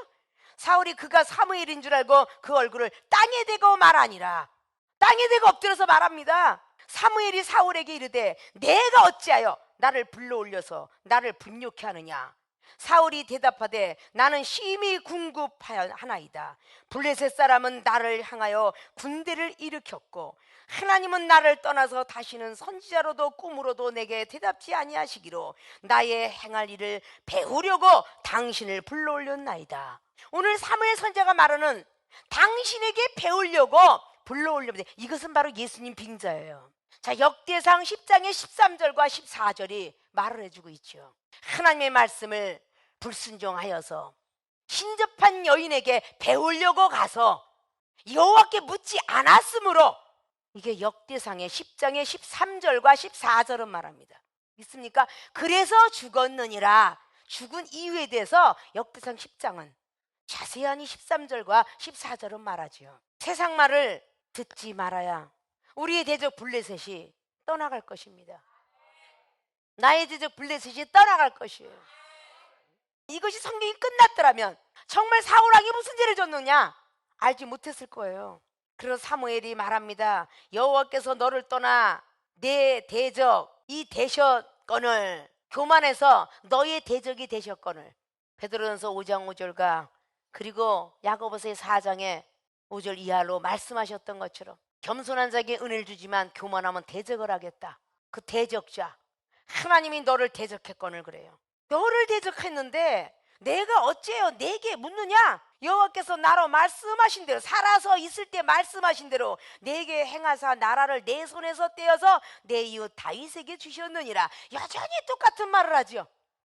사울이 그가 사무엘인 줄 알고 그 얼굴을 땅에 대고 말하니라. 땅에 대고 엎드려서 말합니다. 사무엘이 사울에게 이르되 내가 어찌하여 나를 불러 올려서 나를 분욕케 하느냐? 사울이 대답하되 나는 심히 궁급하나이다. 블레셋 사람은 나를 향하여 군대를 일으켰고 하나님은 나를 떠나서 다시는 선지자로도 꿈으로도 내게 대답지 아니하시기로 나의 행할 일을 배우려고 당신을 불러올렸나이다. 오늘 사무엘 선지자가 말하는 당신에게 배우려고 불러올렸는데 이것은 바로 예수님 빙자예요. 자, 역대상 10장의 13절과 14절이 말을 해주고 있죠. 하나님의 말씀을 불순종하여서 신접한 여인에게 배우려고 가서 여호와께 묻지 않았으므로, 이게 역대상의 10장의 13절과 14절은 말합니다. 믿습니까? 그래서 죽었느니라. 죽은 이유에 대해서 역대상 10장은 자세하니 13절과 14절은 말하지요. 세상 말을 듣지 말아야 우리의 대적 블레셋이 떠나갈 것입니다. 나의 대적 블레셋이 떠나갈 것이에요. 이것이 성경이 끝났더라면 정말 사울왕이 무슨 죄를 졌느냐 알지 못했을 거예요. 그래서 사무엘이 말합니다. 여호와께서 너를 떠나 내 대적 이 되셨거늘 교만해서 너의 대적이 되셨거늘. 베드로전서 5장 5절과 그리고 야고보서의 4장의 5절 이하로 말씀하셨던 것처럼 겸손한 자에게 은혜를 주지만 교만하면 대적을 하겠다. 그 대적자 하나님이 너를 대적했거늘 그래요. 너를 대적했는데 내가 어째요 내게 묻느냐? 여호와께서 나로 말씀하신 대로 살아서 있을 때 말씀하신 대로 내게 행하사 나라를 내 손에서 떼어서 내 이웃 다윗에게 주셨느니라. 여전히 똑같은 말을 하죠.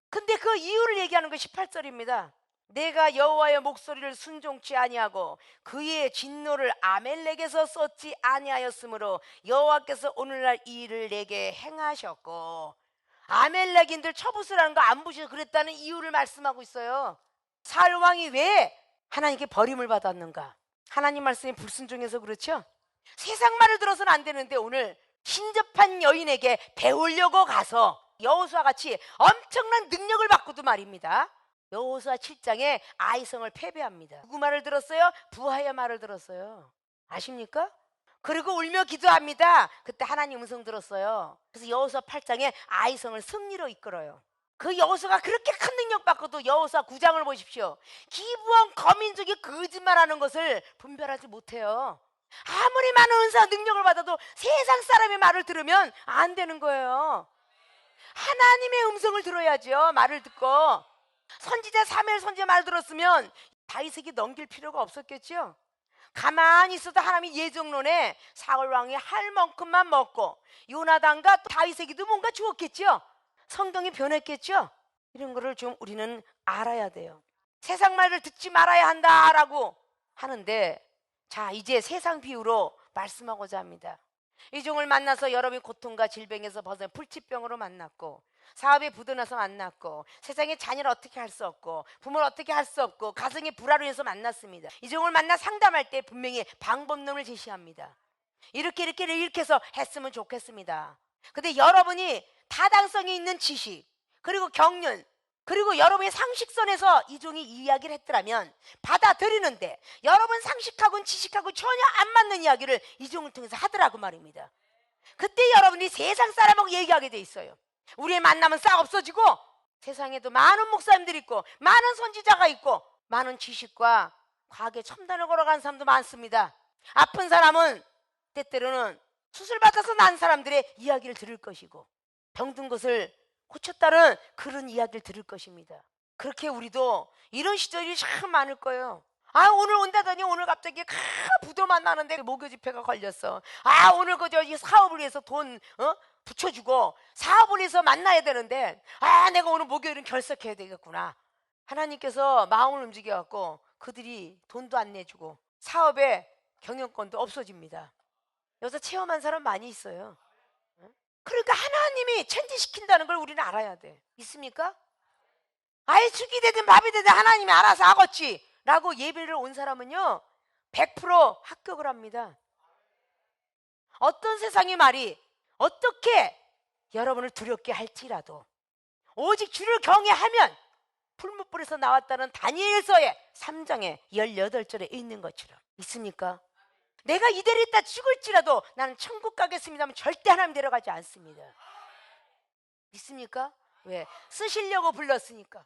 근데 그 이유를 얘기하는 게 18절입니다. 내가 여호와의 목소리를 순종치 아니하고 그의 진노를 아멜렉에서 쏟지 아니하였으므로 여호와께서 오늘날 이 일을 내게 행하셨고, 아멜렉인들 쳐부수라는 거 안 부셔서 그랬다는 이유를 말씀하고 있어요. 사울 왕이 왜 하나님께 버림을 받았는가? 하나님 말씀에 불순종해서 그렇죠. 세상 말을 들어서는 안 되는데 오늘 신접한 여인에게 배우려고 가서 여호수아 같이 엄청난 능력을 받고도 말입니다. 여호수아 7장에 아이성을 패배합니다. 누구 말을 들었어요? 부하의 말을 들었어요. 아십니까? 그리고 울며 기도합니다. 그때 하나님 음성 들었어요. 그래서 여호수아 8장에 아이성을 승리로 이끌어요. 그 여호수아가 그렇게 큰 능력 받고도 여호수아 9장을 보십시오. 기부원 거민족이 거짓말하는 것을 분별하지 못해요. 아무리 많은 은사 능력을 받아도 세상 사람의 말을 들으면 안 되는 거예요. 하나님의 음성을 들어야죠. 말을 듣고 선지자 사무엘 선지자 말 들었으면 다윗에게 넘길 필요가 없었겠죠. 가만히 있어도 하나님이 예정론에 사울 왕이 할 만큼만 먹고 요나단과 다윗에게도 뭔가 주었겠죠. 성경이 변했겠죠. 이런 거를 좀 우리는 알아야 돼요. 세상 말을 듣지 말아야 한다라고 하는데, 자 이제 세상 비유로 말씀하고자 합니다. 이 종을 만나서 여러분이 고통과 질병에서 벗어나 불치병으로 만났고, 사업에 부도나서 만났고, 세상에 자녀를 어떻게 할 수 없고, 부모를 어떻게 할 수 없고, 가정의 불화로 인해서 만났습니다. 이 종을 만나 상담할 때 분명히 방법론을 제시합니다. 이렇게 해서 했으면 좋겠습니다. 근데 여러분이 타당성이 있는 지식 그리고 경륜 그리고 여러분의 상식선에서 이 종이 이야기를 했더라면 받아들이는데, 여러분 상식하고는 지식하고 전혀 안 맞는 이야기를 이 종을 통해서 하더라고 말입니다. 그때 여러분이 세상 사람하고 얘기하게 돼 있어요. 우리의 만남은 싹 없어지고, 세상에도 많은 목사님들이 있고 많은 선지자가 있고 많은 지식과 과학의 첨단을 걸어가는 사람도 많습니다. 아픈 사람은 때때로는 수술받아서 난 사람들의 이야기를 들을 것이고, 병든 것을 고쳤다는 그런 이야기를 들을 것입니다. 그렇게 우리도 이런 시절이 참 많을 거예요. 아 오늘 온다더니 오늘 갑자기 부도 만나는데 목요 집회가 걸렸어. 아 오늘 그저 이 사업을 위해서 돈 붙여주고 사업을 위해서 만나야 되는데, 아 내가 오늘 목요일은 결석해야 되겠구나. 하나님께서 마음을 움직여 갖고 그들이 돈도 안 내주고 사업의 경영권도 없어집니다. 여기서 체험한 사람 많이 있어요. 그러니까 하나님이 천지시킨다는 걸 우리는 알아야 돼. 있습니까? 아예 죽이 되든 밥이 되든 하나님이 알아서 하겠지 라고 예배를 온 사람은요 100% 합격을 합니다. 어떤 세상의 말이 어떻게 여러분을 두렵게 할지라도 오직 주를 경외하면 풀무불에서 나왔다는 다니엘서의 3장의 18절에 있는 것처럼. 있습니까? 내가 이대로 있다 죽을지라도 나는 천국 가겠습니다 하면 절대 하나님 데려가지 않습니다. 믿습니까? 왜? 쓰시려고 불렀으니까.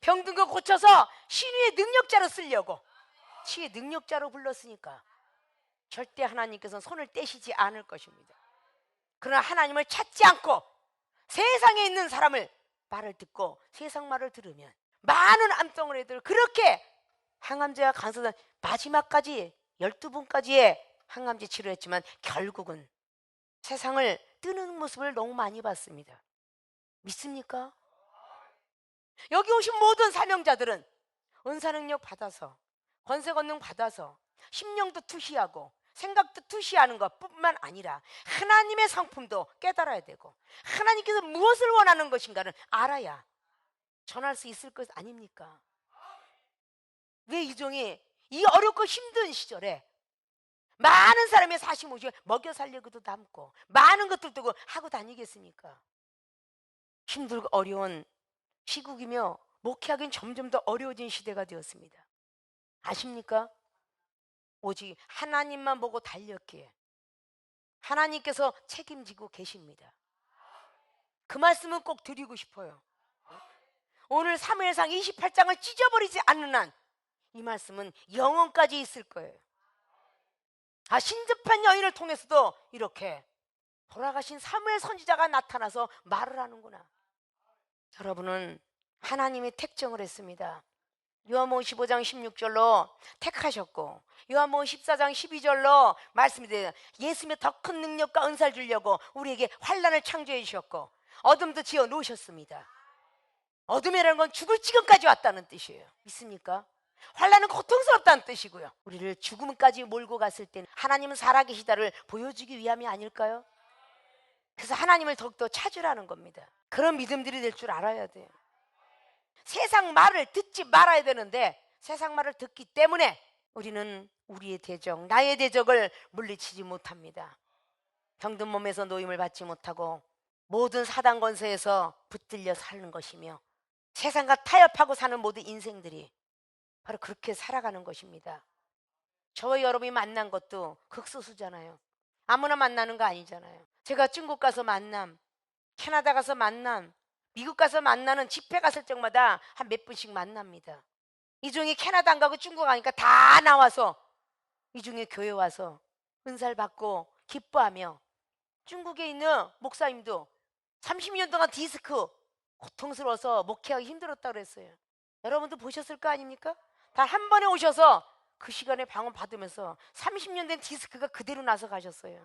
병든 거 고쳐서 신유의 능력자로 쓰려고. 치유의 능력자로 불렀으니까 절대 하나님께서는 손을 떼시지 않을 것입니다. 그러나 하나님을 찾지 않고 세상에 있는 사람을 말을 듣고 세상 말을 들으면 많은 암덩어리들, 그렇게 항암제와 강선은 마지막까지 12분까지의 항암제 치료했지만 결국은 세상을 뜨는 모습을 너무 많이 봤습니다. 믿습니까? 여기 오신 모든 사명자들은 은사능력 받아서, 권세권능 받아서 심령도 투시하고 생각도 투시하는 것뿐만 아니라 하나님의 성품도 깨달아야 되고 하나님께서 무엇을 원하는 것인가를 알아야 전할 수 있을 것 아닙니까? 왜 이종이 이 어렵고 힘든 시절에 많은 사람의 45시간 먹여 살리고도 남고 많은 것들 두고 하고 다니겠습니까? 힘들고 어려운 시국이며 목회하기는 점점 더 어려워진 시대가 되었습니다. 아십니까? 오직 하나님만 보고 달렸기에 하나님께서 책임지고 계십니다. 그 말씀은 꼭 드리고 싶어요. 오늘 사무엘상 28장을 찢어버리지 않는 한 이 말씀은 영원까지 있을 거예요. 신접한 여인을 통해서도 이렇게 돌아가신 사무엘 선지자가 나타나서 말을 하는구나. 여러분은 하나님이 택정을 했습니다. 요한복음 15장 16절로 택하셨고 요한복음 14장 12절로 말씀이 돼요. 예수님의 더 큰 능력과 은사를 주려고 우리에게 환난을 창조해 주셨고 어둠도 지어 놓으셨습니다. 어둠이라는 건 죽을 지경까지 왔다는 뜻이에요. 믿습니까? 환난은 고통스럽다는 뜻이고요. 우리를 죽음까지 몰고 갔을 때는 하나님은 살아계시다를 보여주기 위함이 아닐까요? 그래서 하나님을 더욱더 찾으라는 겁니다. 그런 믿음들이 될 줄 알아야 돼요. 세상 말을 듣지 말아야 되는데 세상 말을 듣기 때문에 우리는 우리의 대적, 나의 대적을 물리치지 못합니다. 병든 몸에서 노임을 받지 못하고 모든 사단 권세에서 붙들려 사는 것이며 세상과 타협하고 사는 모든 인생들이 바로 그렇게 살아가는 것입니다. 저와 여러분이 만난 것도 극소수잖아요. 아무나 만나는 거 아니잖아요. 제가 중국 가서 만남, 캐나다 가서 만남, 미국 가서 만나는 집회 갔을 때마다 한 몇 분씩 만납니다. 이 중에 캐나다 안 가고 중국 가니까 다 나와서 이 중에 교회 와서 은사를 받고 기뻐하며, 중국에 있는 목사님도 30년 동안 디스크 고통스러워서 목회하기 힘들었다고 그랬어요. 여러분도 보셨을 거 아닙니까? 단 한 번에 오셔서 그 시간에 방언 받으면서 30년 된 디스크가 그대로 나서 가셨어요.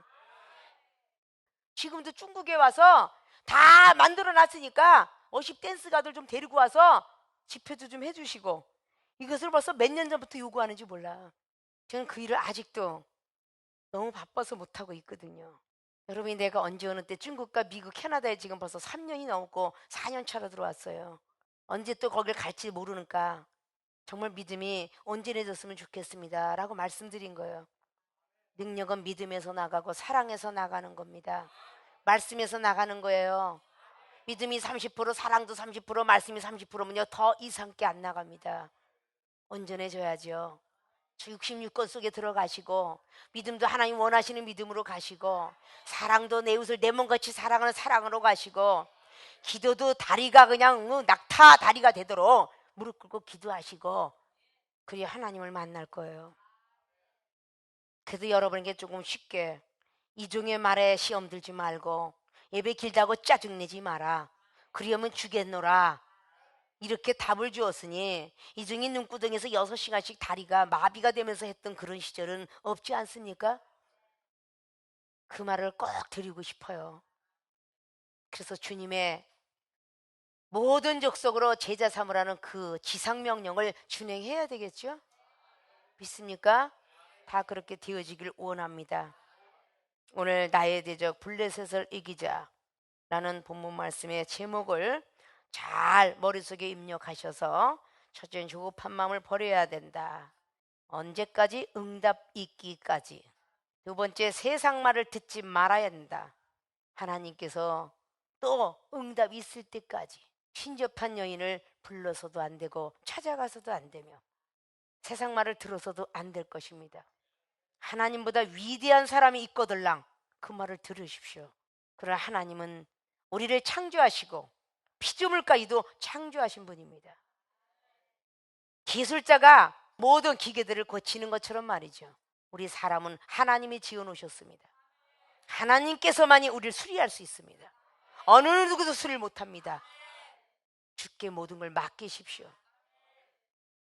지금도 중국에 와서 다 만들어 놨으니까 워십 댄스 가들 좀 데리고 와서 집회도 좀 해주시고, 이것을 벌써 몇 년 전부터 요구하는지 몰라. 저는 그 일을 아직도 너무 바빠서 못하고 있거든요. 여러분이 내가 언제 어느 때 중국과 미국, 캐나다에 지금 벌써 3년이 넘고 4년 차로 들어왔어요. 언제 또 거길 갈지 모르니까 정말 믿음이 온전해졌으면 좋겠습니다 라고 말씀드린 거예요. 능력은 믿음에서 나가고 사랑에서 나가는 겁니다. 말씀에서 나가는 거예요. 믿음이 30%, 사랑도 30%, 말씀이 30%면요 더 이상께 안 나갑니다. 온전해져야죠. 66권 속에 들어가시고 믿음도 하나님 원하시는 믿음으로 가시고, 사랑도 내 이웃을 내 몸같이 사랑하는 사랑으로 가시고, 기도도 다리가 그냥 낙타 다리가 되도록 무릎 꿇고 기도하시고, 그래야 하나님을 만날 거예요. 그래도 여러분에게 조금 쉽게 이종의 말에 시험 들지 말고 예배 길다고 짜증내지 마라. 그러면 주겠노라. 이렇게 답을 주었으니 이종이 눈구덩이에서 6시간씩 다리가 마비가 되면서 했던 그런 시절은 없지 않습니까? 그 말을 꼭 드리고 싶어요. 그래서 주님의 모든 족속으로 제자 삼으라는 그 지상명령을 준행해야 되겠죠? 믿습니까? 다 그렇게 되어지길 원합니다. 오늘 나의 대적 블레셋을 이기자 라는 본문 말씀의 제목을 잘 머릿속에 입력하셔서, 첫째는 조급한 마음을 버려야 된다. 언제까지? 응답 있기까지. 두 번째, 세상 말을 듣지 말아야 된다. 하나님께서 또 응답 있을 때까지. 신접한 여인을 불러서도 안 되고 찾아가서도 안 되며 세상 말을 들어서도 안 될 것입니다. 하나님보다 위대한 사람이 있거들랑 그 말을 들으십시오. 그러나 하나님은 우리를 창조하시고 피조물까지도 창조하신 분입니다. 기술자가 모든 기계들을 고치는 것처럼 말이죠. 우리 사람은 하나님이 지어 놓으셨습니다. 하나님께서만이 우리를 수리할 수 있습니다. 어느 누구도 수리를 못합니다. 주께 모든 걸 맡기십시오.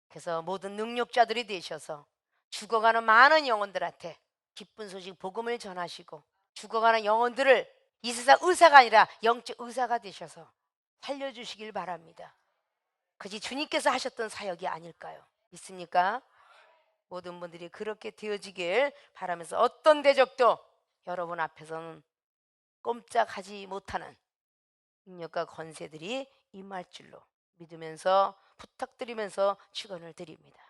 그래서 모든 능력자들이 되셔서 죽어가는 많은 영혼들한테 기쁜 소식 복음을 전하시고, 죽어가는 영혼들을 이 세상 의사가 아니라 영적 의사가 되셔서 살려주시길 바랍니다. 그것이 주님께서 하셨던 사역이 아닐까요? 있습니까? 모든 분들이 그렇게 되어지길 바라면서 어떤 대적도 여러분 앞에서는 꼼짝하지 못하는 능력과 권세들이 임할 줄로 믿으면서 부탁드리면서 축원을 드립니다.